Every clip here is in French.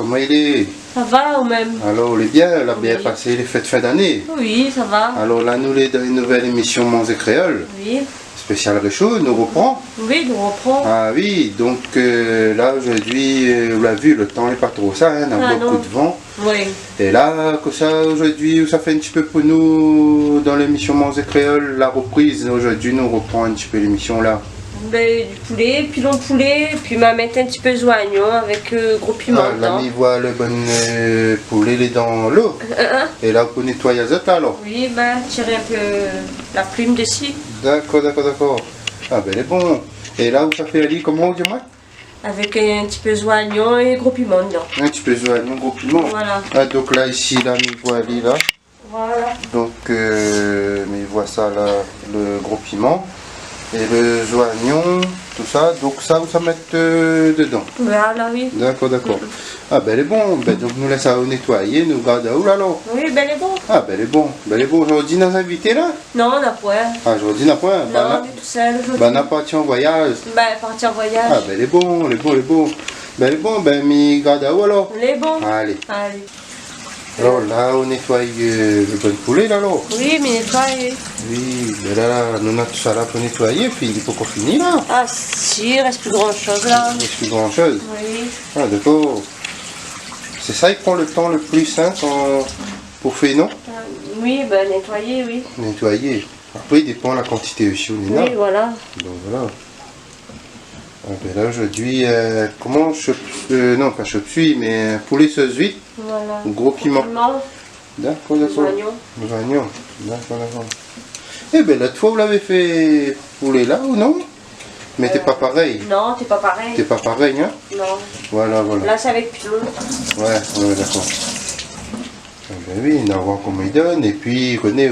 comment il est? Ça va ou même? Alors, on est bien, on a bien Oui. passé les fêtes fin d'année. Oui, ça va. Alors là, nous, dans une nouvelle émission Mons et Créole, Oui. spécial Réchaud, nous reprend. Oui, nous reprend. Ah oui, donc là, aujourd'hui, on l'a vu, le temps n'est pas trop ça, hein, on a beaucoup non. de vent. Oui. Et là, que ça, aujourd'hui, ça fait un petit peu pour nous, dans l'émission Mons et Créole, la reprise. Aujourd'hui, nous reprend un petit peu l'émission là. Ben, du poulet, pilon de poulet, puis m'a mettre un petit peu de oignon avec gros piment Ah, là, dedans. il voit le bon poulet, il est dans l'eau. Et là, pour nettoyer ça, alors. Oui, ben, tirer un peu la plume dessus. D'accord, d'accord, d'accord. Ah ben, il est bon. Et là, où ça fait aller, comment, dis-moi? Avec un petit peu d'oignon et gros piment dedans. Un petit peu de oignon, gros piment. Voilà. Ah, donc là, ici, là, il voit aller là. Voilà. Donc, mais il voit ça là, le gros piment. Et le oignon, tout ça. Donc ça, vous ça mettre dedans. Voilà, oui. D'accord, d'accord. Ah ben, elle est bon. Ben, donc, nous laisse à nettoyer, nous garde à où là, là. Oui, ben, elle est bon. Ah ben, elle est bon. Ben, elle est bon. Aujourd'hui, nous invités là. Non, on n'a pas. Ah, aujourd'hui, n'a pas. Non, on est tout seul aujourd'hui. Ben, n'a pas en voyage. Ben, partir en voyage. Ah ben, elle est bon, elle est bon, elle est bon. Ben, elle est bon. Ben, mais garde à où alors? Elle est bon. Allez. Allez. Alors là, on nettoie le bon poulet là, là. Oui, mais nettoyer. Oui, mais là, nous avons tout ça là pour nettoyer, puis il faut qu'on finisse là. Ah, si, il reste plus grand chose là. Il reste plus grand chose. Oui. Ah, d'accord. C'est ça qui prend le temps le plus, hein, pour faire, non? Oui, ben, nettoyer, oui. Nettoyer. Après, il dépend de la quantité aussi, on est là. Oui, voilà. Donc voilà. Ah, ben là, aujourd'hui, comment non, pas chop-suey, mais poulet sauce vite, Voilà. gros piment. Piment, D'accord, des d'accord. oignons. Les oignons. D'accord, d'accord. Eh bien, l'autre fois, vous l'avez fait poulet là ou non? Mais t'es pas pareil. Non, t'es pas pareil. T'es pas pareil, hein? Non. Voilà, voilà. Là, c'est avec pilon. Ouais, ouais, d'accord. Ah ben oui, on va voir comment il donne. Et puis, René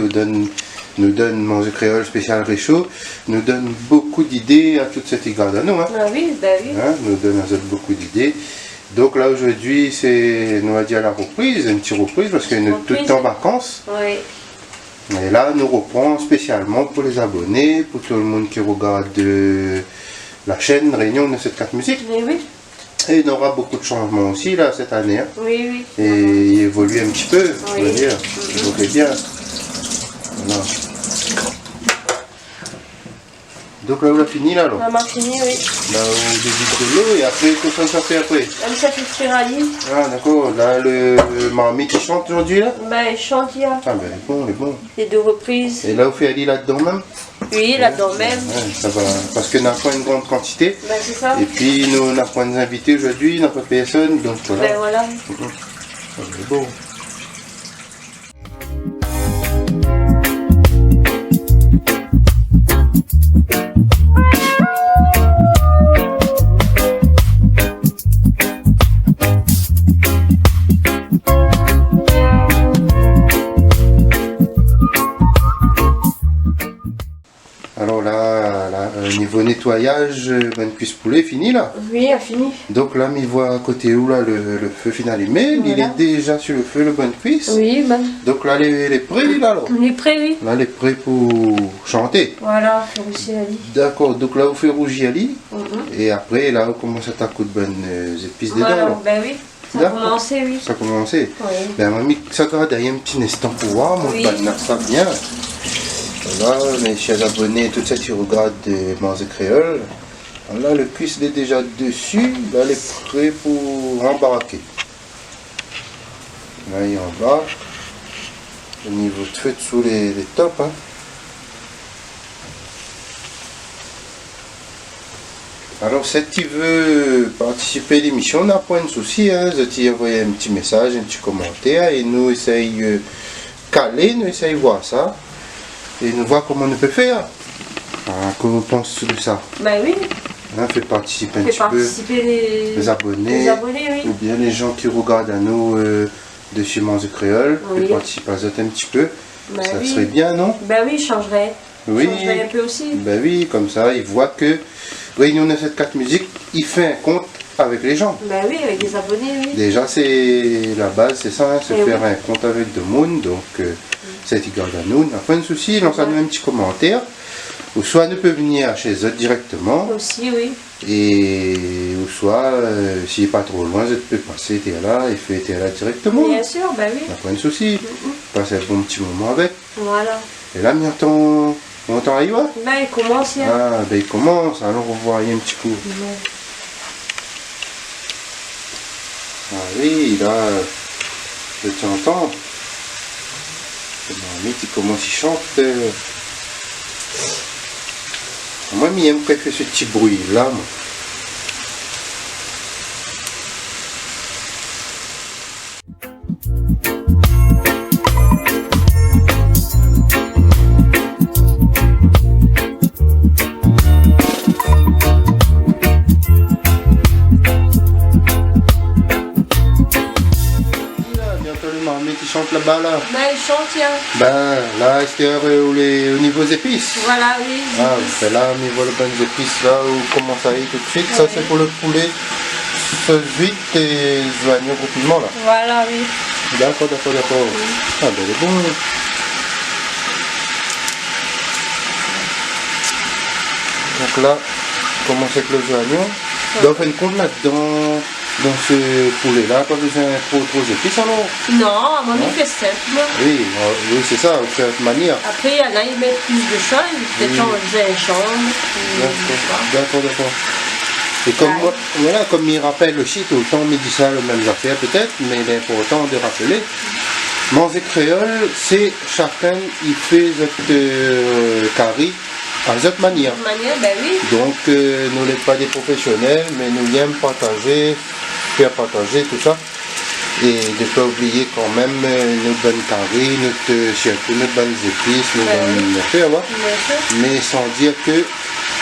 nous donne Mons et Créole spécial Réchaud, nous donne beaucoup d'idées à toute cette garde à nous. Hein? Ah oui, ben oui. Hein, nous donne beaucoup d'idées. Donc là, aujourd'hui, c'est, nous va dire la reprise, une petite reprise, parce qu'on est tout le temps en vacances. Oui. Et là, nous reprend spécialement pour les abonnés, pour tout le monde qui regarde la chaîne Réunion 974 Musique. Mais oui. Et il y aura beaucoup de changements aussi là cette année. Hein. Oui, oui. Et il évolue un petit peu, on va Oui. dire. Donc c'est bien. Voilà. Donc là, on a fini là. On a fini, oui. Là, on débute de l'eau et après, qu'est-ce que ça fait après? Même ça fait frire à l'île. Ah d'accord, là, le marmite qui chante aujourd'hui là? Ben, il chante, il y a Ah ben, il est bon, il est bon. les 2 reprises. Et là, on fait aller là-dedans même? Oui, là-dedans même. Ouais, ça va, parce qu'on n'a pas une grande quantité. Ben, c'est ça. Et puis, nous, on n'a pas des invités aujourd'hui, on n'a pas personne, donc voilà. Ben, voilà. Ça va être beau. Alors là, niveau nettoyage, bonne cuisse poulet fini là. Oui, a fini. Donc là, il voit à côté où là le feu final est mais il Voilà. est déjà sur le feu, le bonne cuisse. Oui, ben. Donc là, les prêts là alors. On est prêt, oui. Là, les prêts pour chanter. Voilà, faire aussi la vie. D'accord, donc là, vous faites rougir Ali. Et après, là, on commence à taper de bonnes épices dedans. Voilà, là. ben oui. Ça a D'accord. commencé, oui. Ça a commencé. Oui. Ben, mamie, ça garde derrière un petit instant pour voir, moi, Oui. ça bien. Voilà, mes chers abonnés, tout ça qui regardent Mons et Créole. Là, le cuisse est déjà dessus. Là, il est prêt pour embarquer. Là, il est en bas. Au niveau de feu sous les tops. Hein. Alors, si tu veux participer à l'émission, on n'a pas de souci. Hein. Je t'ai envoyé un petit message, un petit commentaire. Et nous essayons caler, nous essayons voir ça. Et nous voir comment on peut faire. Ah, que vous pensez de ça? Ben oui. Hein, fait participer un Fait petit peu participer les abonnés, les abonnés, oui. ou bien les gens qui regardent à nous de chez Mons et Créole. Oui. Fait participer à ça un petit peu. Ben Ça oui. serait bien, non? Ben oui, je changerais. Oui. Je changerais un peu aussi. Ben oui, comme ça, ils voient que Réunion 974 Musique, il fait un compte avec les gens. Ben oui, avec des abonnés, oui. Déjà, c'est la base, c'est ça, hein, se Eh faire oui. un compte avec le monde. Donc, c'est égal à nous. On n'a pas de souci, lance-nous un petit commentaire. ou soit nous peut venir chez eux directement, Aussi, oui. et ou soit, s'il n'est pas trop loin, je peux passer là et faire là directement. Bien sûr, bah oui. Il n'y a pas de souci. Passer un bon petit moment avec. Voilà. Et là, on entend Aïwa. Bah, il commence, hein. Ah, ben il commence, alors on va voir un petit coup. Ouais. Ah oui, là, je t'entends. Mon ami qui commence, il chante. Moi, j'aime quand il fait ce petit bruit-là, moi. Qui chante là-bas là. Bah, il chante, hein. Ben là, est-ce qu'il y a au niveau des épices? Voilà, oui. Ah, ben là, au niveau des bonnes épices, là, où comment ça y est tout de suite, ça Oui. c'est pour le poulet, sauce vite et oignons rapidement là. Voilà, oui. D'accord. Ah ben il est bon. Donc là, commence avec les oignons. Donc, en fin de compte, là-dedans, dans ce poulet-là, pas besoin trop d'épices alors? Non, moi, il fait simple. Oui, c'est ça, de cette manière. Après, il y en a, ils mettent plus de choses. Peut-être on faisait un chambre. D'accord. Et comme, Ouais. voilà, comme il rappelle aussi tout le temps, il dit ça, le même affaire peut-être, mais il est important de rappeler. Manger créole, c'est chacun, il fait cette carré à cette manière. De manière, ben oui. Donc, nous n'êtes pas des professionnels, mais nous aimons partager, faire partager tout ça. Et de ne pas oublier quand même nos bonnes carrés, surtout nos bonnes épices, nos bonnes affaires, voilà. Mais sans dire que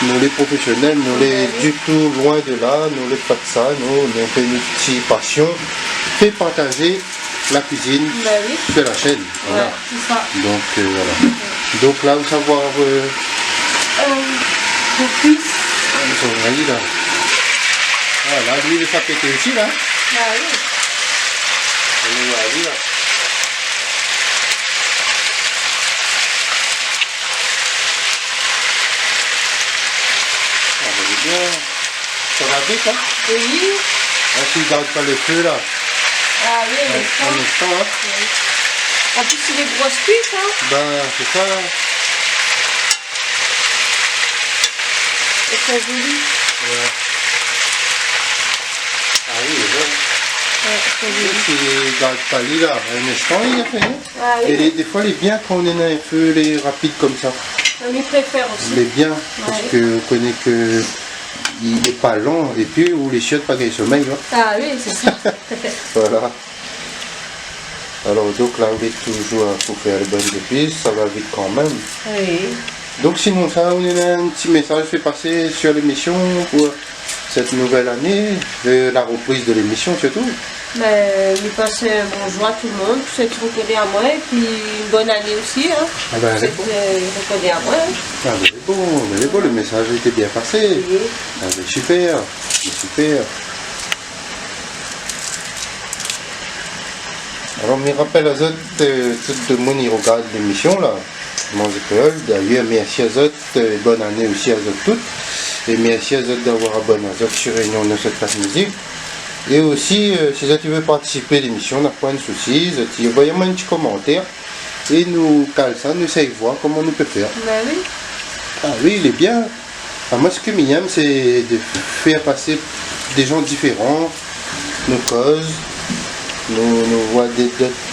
nous les professionnels, nous les du tout loin de là, nous les pas de ça, nous fait une petite passion, fait partager la cuisine Ben oui. de la chaîne. Voilà. Ouais, c'est ça. Donc voilà. Donc là, vous savoir Pour cuisse. son mari là. Ah là, lui il est pété aussi là. Ah oui. On est là, lui, là. Ah ben c'est bien. Ça va vite hein. Oui. Ah, s'il ne garde pas le feu là. Ah oui, En mais instant hein. en plus, c'est des grosses cuisses, hein. Ben c'est ça. Et c'est joli. Ouais. Ah oui, c'est vrai. Ouais, c'est joli. S'il ne garde pas lui là, un instant il a fait. Hein. Ah Et oui. des fois il est bien quand on est dans un feu les rapides comme ça. On y préfère aussi. Il est bien parce Ouais. que on connaît que il n'est pas lent et puis où les chiottes pas gagner sommeil. Hein. Ah oui, c'est ça. Voilà. Alors donc là on est toujours pour faire les bonnes épices, ça va vite quand même. Oui. Donc sinon ça on a un petit message fait passer sur l'émission pour cette nouvelle année, la reprise de l'émission surtout. Mais lui passer un bonjour à tout le monde, tous ceux qui reconnaissent à moi, et puis une bonne année aussi, hein. Ah ben, Tous ceux qui reconnaissent à moi. Ah ben, il est beau, le message était bien passé. Oui. Ah ben, super, super. Alors, je me rappelle à eux, tout le monde qui regarde l'émission là, Manger Créole. D'ailleurs, merci à eux, bonne année aussi à eux toutes. Et merci à eux d'avoir abonné à eux sur Réunion de cette classe musique. Et aussi, si tu veux participer à l'émission, n'a pas de souci, envoyez-moi un petit commentaire et nous cale ça, nous essayons de voir comment nous peut faire. Ben oui. Ah oui, il est bien. Ah, moi, ce que j'aime, c'est de faire passer des gens différents, nos causes, nous voir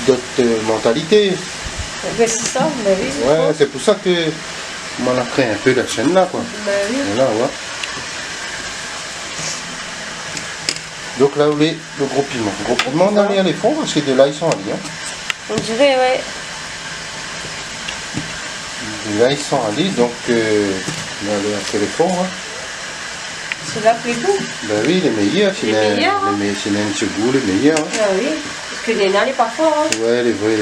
d'autres mentalités. Ben c'est ça, ben oui. Ouais, c'est pour ça que on a créé un peu la chaîne là, quoi. Ben oui. Voilà, ouais. Donc là, vous voulez le gros piment. Le gros piment, on allait à les fonds parce que de là, ils sont allés. Hein. On dirait, ouais. De là, ils sont allés, donc on allait après les fonds. Hein. C'est là plus beau. Ben oui, les meilleurs, c'est Les meilleurs, hein. un petit goût, les meilleurs. Hein. Ah oui. Parce que les nains, les pas forts, hein. Ouais, les vrais.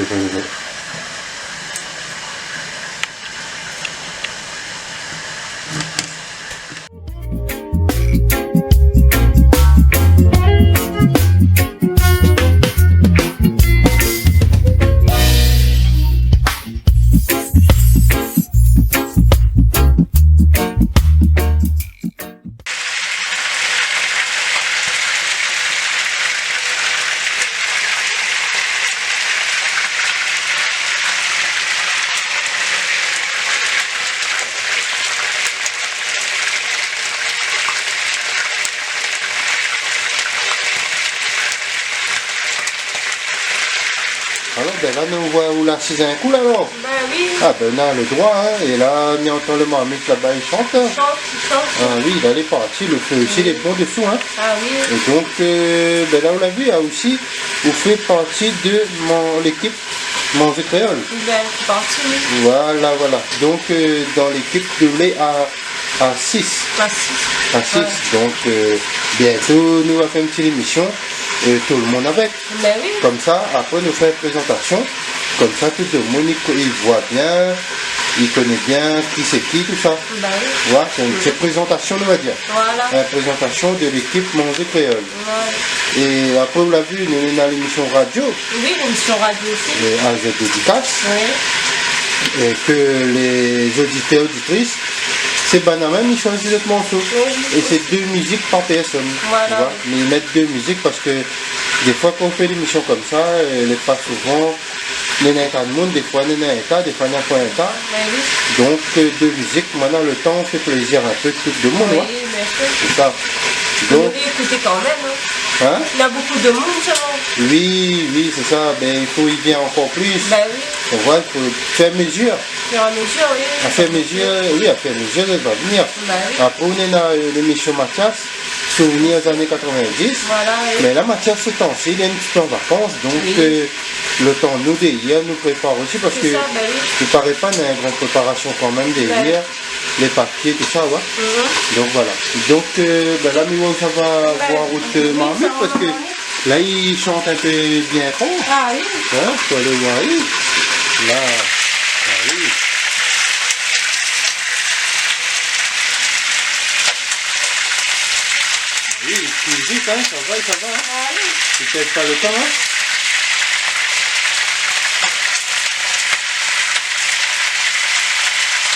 Alors, ben là, nous voit où la assise un coup, là, alors. Ben oui. Ah, ben, on a le droit, hein. Et là, on entend le marmite là-bas, il chante. Il chante. Ah oui, là, il est parti. Le feu aussi, il est bon dessous, hein. Ah oui. Et donc, ben là, on l'a vu, il y a aussi, vous faites partie de l'équipe Manger Créole. Ben, c'est parti, oui. Voilà, voilà. Donc, dans l'équipe de lait à 6. À 6. À 6. Donc, bientôt, nous allons faire une petite émission. Tout le monde avec. Ben oui. Comme ça, après, nous faisons une présentation. Comme ça, tout le monde, il voit bien, il connaît bien qui c'est qui, tout ça. Ben oui. Voilà, c'est une petite présentation, on va dire. Voilà. Une présentation de l'équipe Manger Créole. Voilà. Et après, vous l'avez vu, nous sommes dans l'émission radio, Oui, l'émission radio aussi. AZ Dédicace, Oui. et que les auditeurs et auditrices, c'est Banamam, ils choisissent notre morceau. Oui. Et c'est 2 musiques par personne. Voilà. Tu vois. Mais ils mettent 2 musiques parce que des fois, quand on fait l'émission comme ça, elle n'est pas souvent. Il y a un de monde, des fois il y a un tas, des fois il y a un point un tas. Ben oui. Donc 2 musiques, maintenant le temps on fait plaisir un peu tout le monde. Oui, Ouais. bien sûr. C'est ça. Vous Donc, devez écouter quand même. Hein. hein? Il y a beaucoup de monde, ça va. Oui, c'est ça. Ben, il faut y vient encore plus. Ben oui. On voit, il faut faire mesure. Sur mesure, oui. À faire mesure, oui, à faire mesure, elle va venir. Ben oui. Après, on est dans l'émission Mathias, souvenirs des années 90. Voilà, oui. Mais là, Mathias, ce temps-ci, il est un petit peu en vacances, donc Oui. le temps nous d'hier nous prépare aussi parce que C'est ça, ben oui. il paraît pas dans une grande préparation quand même d'hier, les papiers, tout ça, ouais. Mhm. Donc voilà. Donc ben là, nous, ça va voir route oui, Marmite ça va parce que Marmite. là, il chante un peu bien fort. Ah oui. Hein, faut aller voir, oui. Là, ah oui. Oui, il vite, hein, ça va, hein. Ah oui. C'est peut-être pas le temps, hein.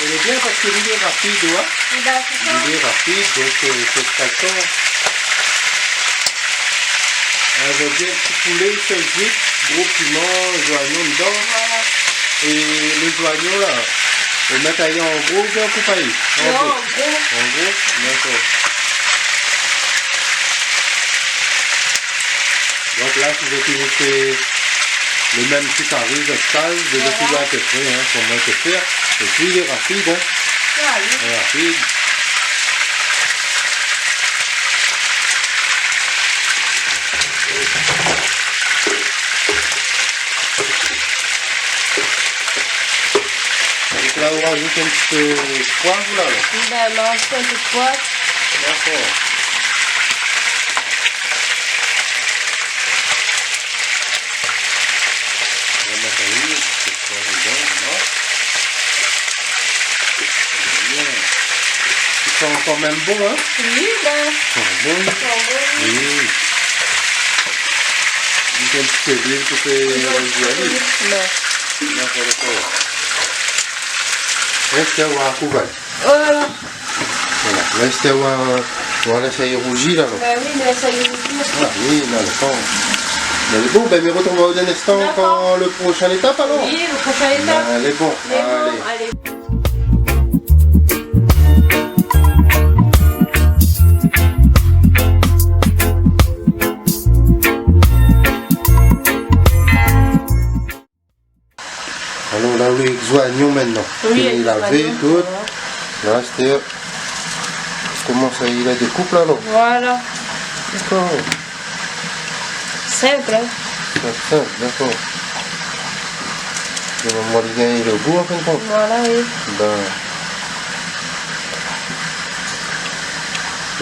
Il est bien parce que l'île est rapide, ouais. Ben c'est ça. L'île est rapide, donc c'est pas le temps. On va bien un petit poulet, sauce, gros piment, joignon dedans. Voilà. Et le joignon là, on met taillé en gros ou bien en coupaille? En Non, gros. en gros. En gros, d'accord. Donc là, tu veux toujours faire le même petit carré vegetal, de Voilà. tu dois à peu près, hein, comment te faire. Et puis il est rapide, hein. Ah oui. Il est rapide. Donc là, on rajoute un petit peu de poivre là. Ben, on mange un peu de poivre. D'accord. On va mettre un peu de poivre dedans, voilà. Bien. Ils sont quand même bons, hein? Oui, ben. Ils sont bons. C'est bon. Oui. Un petit peu d'huile pour faire réagir. Non. D'accord. Reste à voir à couvert. Voilà. Voilà. Reste à voir. Voilà, ça y est rougi là. Ben oui, mais ça y est. Ah oui, là, le temps. Mais bon, ben, mais retrouvons dans un instant D'accord. quand le prochain étape alors. Oui, le prochain étape. Allez, bon. Mais Allez. bon, allez. Alors là, les oignons maintenant. Oui, il est lavé, oignons, tout. voilà. Là, c'était. Comment ça, il a des coupes là, alors? Voilà. D'accord. Simple, hein. C'est simple, d'accord. Et on va lui gagner le goût en fin de compte. Voilà, oui. Ben.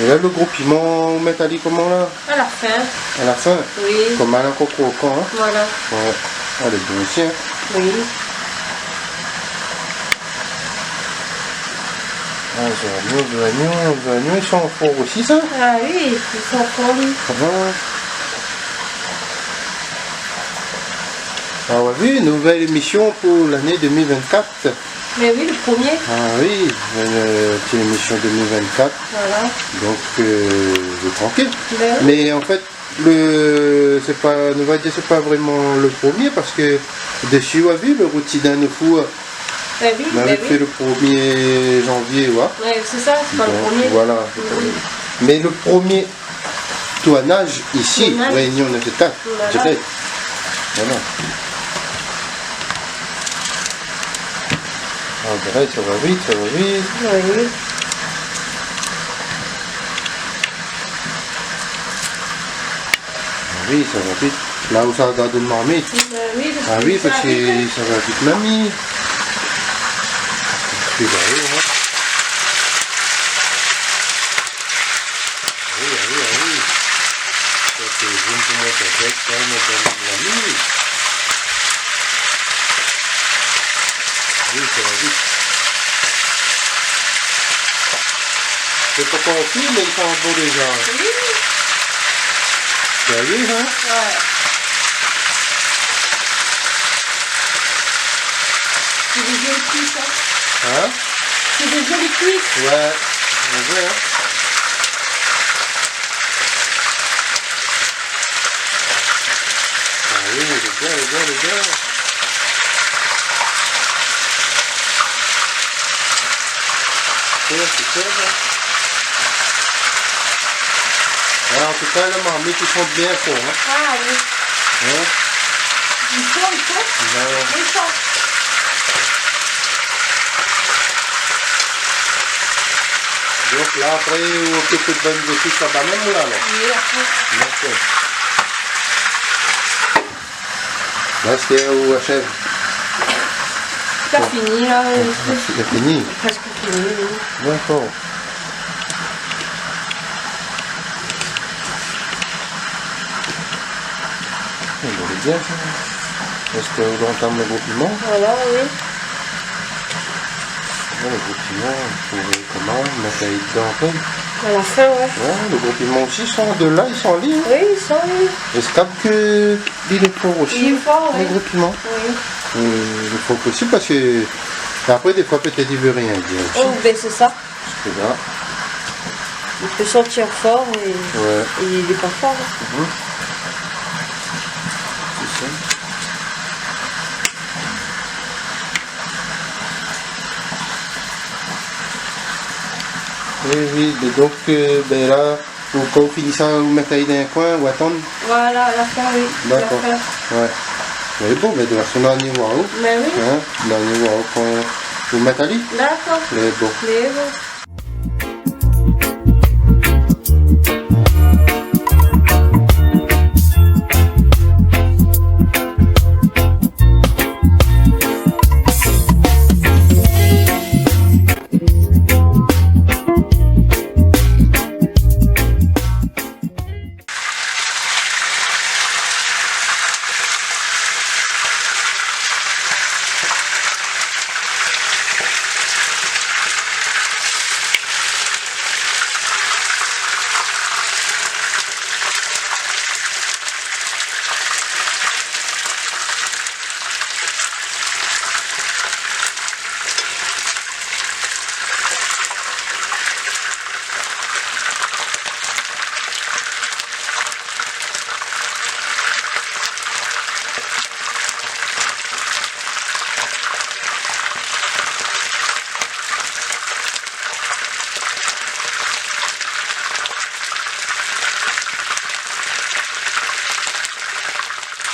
Et là, le gros piment métallique, comment là? À la fin. À la fin? Oui. Comme un encore croquant, hein? Voilà. Ouais. Ah, elle est bonne aussi, hein? Oui. Ah, les oignons, ils sont forts aussi, ça? Ah oui, ils sont forts. Ah ouais, oui, nouvelle émission pour l'année 2024. Mais oui, le premier. Ah oui, c'est l'émission 2024, Voilà. donc tranquille. Ben oui. Mais en fait, c'est pas, on va dire, c'est pas vraiment le premier parce que dessus, on a vu le rôti d'un fou. Ben oui, On avait ben fait oui. le 1er janvier, ouais. Ouais, c'est ça, c'est pas le Donc, premier. voilà. Oui. Mais le premier tournage ici, Tournage. Réunion de 4, Voilà. direct. Voilà. On dirait, ça va vite, ça va vite. Oui. Oui, ça va vite. Là où ça regarde une marmite. Oui, Ah oui, parce que ça va vite, mamie. Tu vas aller, hein. Ah oui, ah oui, ah oui. Ça, c'est une pour moi, ça va être quand même dans l'ami. Oui, ça va vite. C'est pas confus, mais il sent beau déjà. Oui. Tu as vu, hein? Ouais. C'est des jolies cuisses, hein. Hein? C'est des jolies cuisses. Ouais, on voit, hein? Ah oui, les gars, les gars, les gars. C'est ça, ça. Ouais, en tout cas, les marmites, ils sont bien forts, hein? Ah oui. Hein? Ils sont. Ben, Ils sont. donc là, après, on peut de bonnes épices là-bas même, là, là. Oui, après. D'accord. Là, c'est où achève. C'est pas fini, là. C'est fini. Presque fini, oui. D'accord. On va bien, ça. Est-ce qu'on entame le gros piment? Voilà, oui. Ouais, le gros piment, il faut comment mettre ça dedans un peu. À la fin, ouais. Ouais, le gros piment aussi, ils sont de là, ils sont en ligne. Oui, ils sont, oui. Est-ce que il est fort aussi? Il est fort, le oui. gros piment. Oui. Il faut possible parce que après, des fois, peut-être il veut rien dire aussi. Oh, ben c'est ça. Parce que là, Il peut sentir fort et, ouais. et il est pas fort. Hein. C'est ça. Oui, oui, mais donc ben là, quand vous finissez ça, vous mettez dans un coin ou attendre. Voilà, à la fin, oui. D'accord. À la fin. Ouais. Mais bon, mais de la façon, on y voit où. Mais oui. Hein, on y voit où quand vous mettez à lit. D'accord. Mais bon. Mais bon.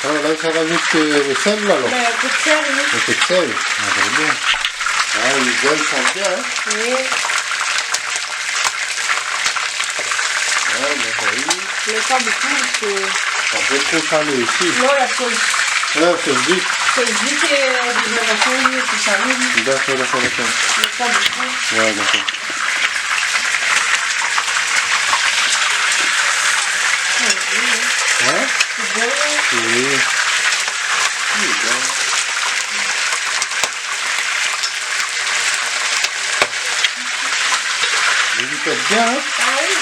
Alors là, ça rajoute le sel là, alors. Mais un peu de sel, oui. Un peu de sel. Ah, c'est bien. Ah, les gars, ils sont bien, hein. Oui. Ouais, d'accord, oui. Mais pas beaucoup parce que... Un peu trop salé aussi. Non, la sauce. Ah, c'est vite. C'est vite et déjà la sauce et tout ça, oui. D'accord, d'accord, d'accord. Mais pas beaucoup. Ouais, d'accord. Hein? C'est bon. Oui. Oui, bien. Vous faites bien, hein? Ah oui.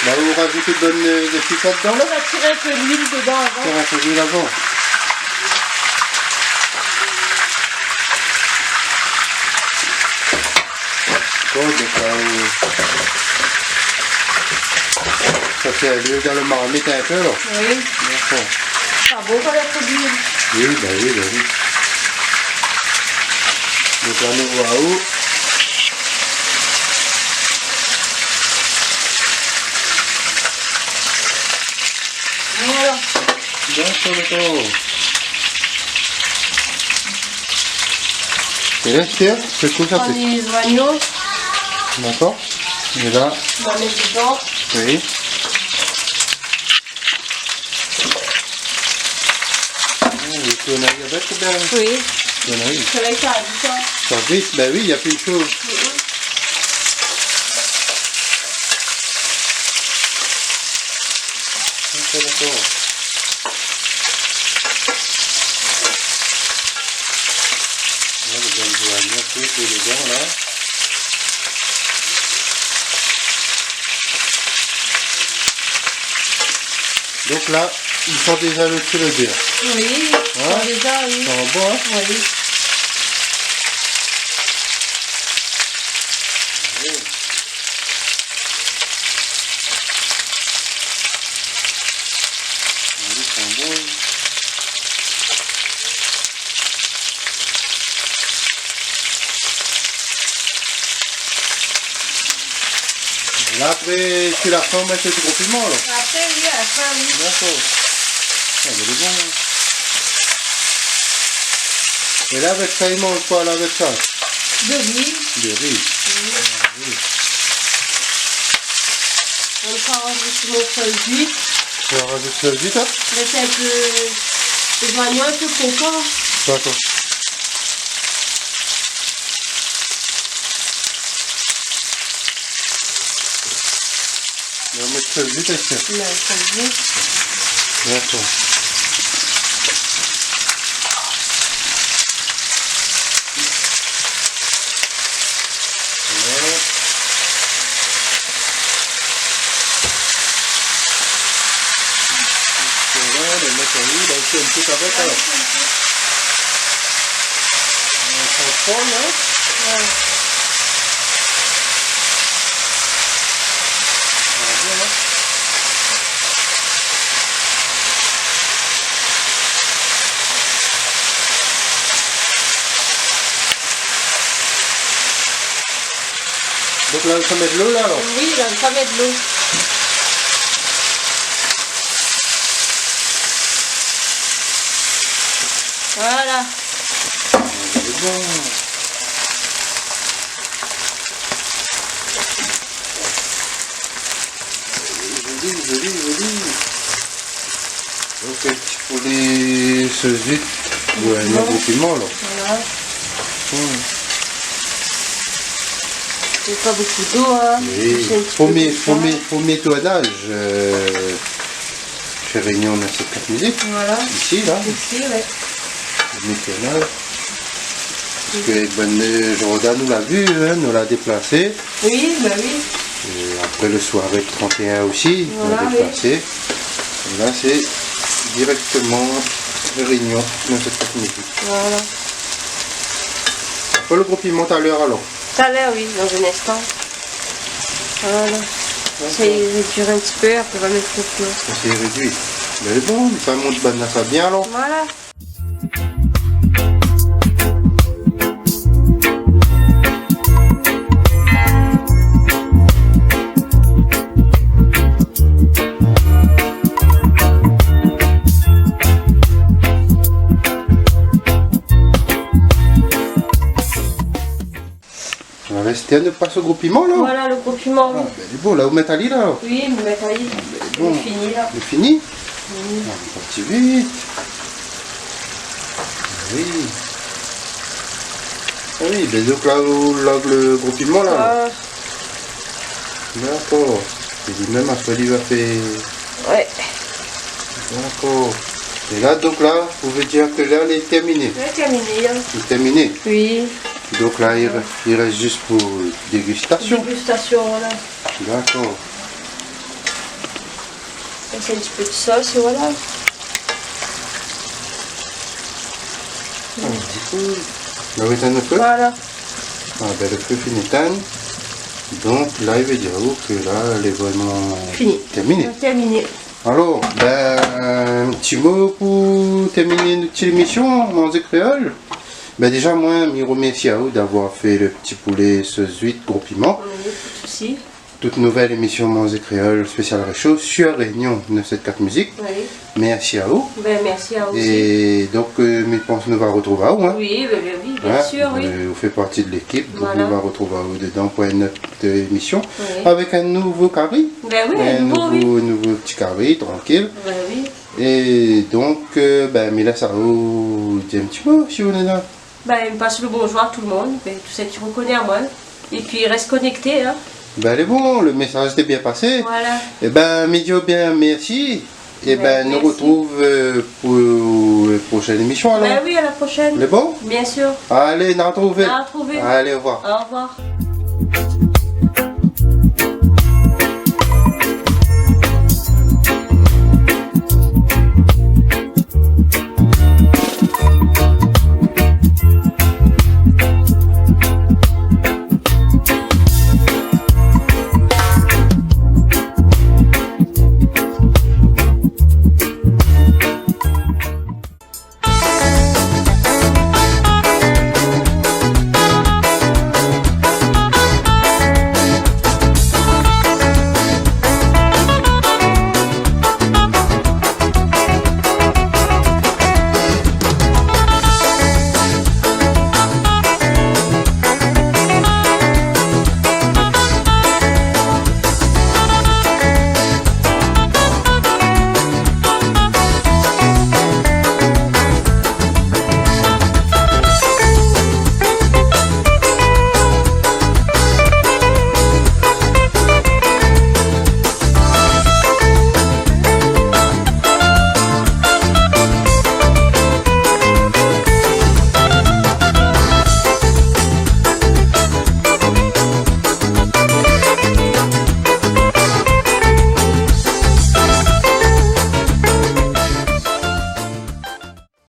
Là, vous rajoutez des petites dedans, là? On va tirer un peu d'huile dedans avant. Faire un peu d'huile avant. Bon, donc là, ça fait l'huile dans le marmite un peu, là. Oui. D'accord. Pas beau quand il y a trop d'huile. Oui, bah oui, bah oui. Donc là, nous voit où? Voilà. D'accord, d'accord. Et là, Esther, c'est tout ça On fait. les oignons, D'accord. Et là, on va mettre dedans. oui. Tu en as avec ou bien Oui. tu en as eu. Ça va être ça, du ça. Ça vite, ben oui, il n'y a plus de chose. Ok, d'accord. Là, le gars, il doit venir tout dedans, là. Donc là, ils sont déjà sur le beurre. Oui, Ouais. déjà, oui. Ça va bon, hein? Oui. Ils sont bons. Et là, après, tu la fin, mettre le gros piment, là. Après, oui, à la fin, oui. D'accord. Ah, mais il est bon. Hein. Et là, avec ça, il mange quoi, là, avec ça? De riz. Du riz. Ah, oui. On va rajouter notre jus. Tu vas rajouter le jus, là? Mettre un peu les oignons, un peu croquants. D'accord. On va mettre le jus, Esther. On a le jus. D'accord. Voilà. Voilà, le mettre en huile, donc c'est un petit avec alors. On s'en prend là. Ouais. Voilà. Donc là, on va mettre l'eau là alors. Oui, là, on va mettre de l'eau. Voilà. C'est bon. Joli, joli, joli. Ok, pour les saucisses, ouais, le gros piment là. Voilà. Hum. C'est pas beaucoup d'eau, hein. Oui. C'est un petit peu comme ça. Premier tournage chez Réunion dans cette carte musique. Voilà. Ici, là, Ici, ouais. premier tournage. Parce que ben, Jordan nous l'a vu, hein, nous l'a déplacé. Oui, bah oui. Et après le soirée 31 aussi, Voilà, on a déplacé. Et là, c'est directement Réunion dans cette carte musique. Voilà. Après le gros piment à l'heure alors. Tout à l'heure, oui, dans un instant. Voilà. Ça y réduire un petit peu, après on va mettre le feu. Ça c'est réduit. Mais bon, ça monte ça bien alors. Voilà. On va rester de passer au gros piment là. Voilà le gros piment. Ah, ben, il est beau là, vous mettez à l'île là. Oui, le mettre à l'île. bon. C'est fini là. Il est fini. Oui. Ah, on est parti vite. Oui. Ah oui, ben donc là, le gros piment là. Voilà. D'accord. Et lui-même après il va faire. Ouais. D'accord. Et là, donc là, vous pouvez dire que là, elle est terminée. C'est terminé. Hein. Elle est terminée. Oui. Donc là, il reste juste pour dégustation. Dégustation, voilà. D'accord. C'est un petit peu de sauce et voilà. Là, vous éteignez le feu. Voilà. Ah, ben, le feu finit d'éteindre. Donc là, il veut dire que là, elle est vraiment Fini. terminée. Terminé. Alors, ben, un petit mot pour terminer notre émission en Manger Créole. Ben déjà, moi, je remercie à vous d'avoir fait le petit poulet sauce huître gros piment. Oui, pas de souci. toute nouvelle émission Mons et Créole spéciale Réchaud sur Réunion 974 Musique. Oui. Merci à vous. Ben, merci à vous aussi. Et donc, je pense que nous allons retrouver à vous. Hein. Oui, oui, bien sûr, oui. Vous faites partie de l'équipe, donc Voilà. nous allons retrouver à vous dedans pour une autre émission. Oui. Avec un nouveau carré. Ben oui, un nouveau, oui. nouveau petit carré, tranquille. Ben oui. Et donc, Mila Sarou, dis un petit mot si vous êtes là. Ben, passe le bonjour à tout le monde, ben, tout ça tu reconnais à moi. Et puis reste connecté, hein. Ben, elle est bon, le message était bien passé. Voilà. Et Médio, bien merci. Et Ben, nous merci. retrouve pour la prochaine émission alors. Ben oui, à la prochaine. C'est bon? Bien sûr. Allez, nous retrouvons. À retrouver. Allez, au revoir. Au revoir.